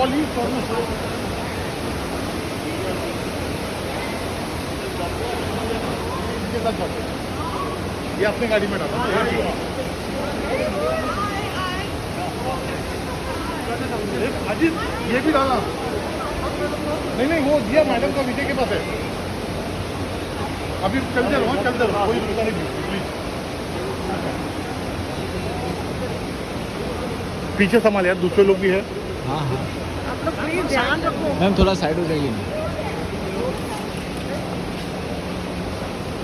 Trolley ये अपनी गाड़ी में डालो। अजीत ये भी डाला। नहीं नहीं वो दिया मैडम का विजय के पास है। अभी चलते रहो कोई पता नहीं प्लीज। पीछे संभाल यार दूसरे लोग भी है। हाँ हाँ आप लोग प्लीज ध्यान रखो। मैम थोड़ा साइड हो जाइए ना।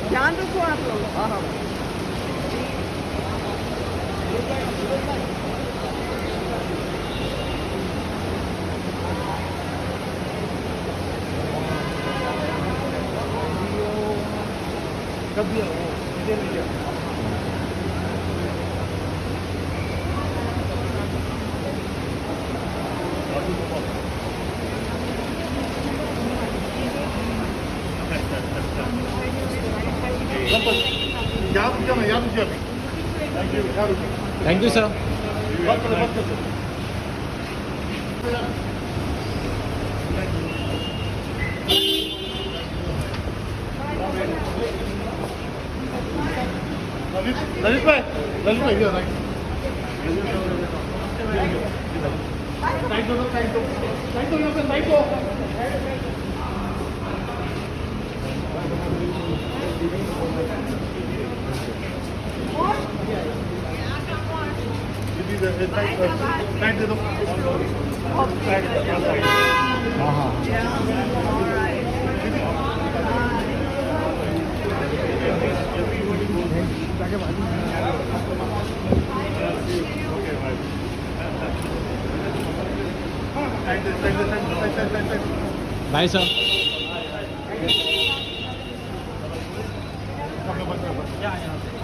ध्यान रखो आप लोग। हाँ कब दिया वो इधर लिया। याद रुकिया मैं याद रुकिया अभी। Thank you sir. बात करो बात करो। ललित भाई इधर राइट दो यहाँ पे साइड दो। साइड दे दो। हाँ हाँ बाय सर। यहाँ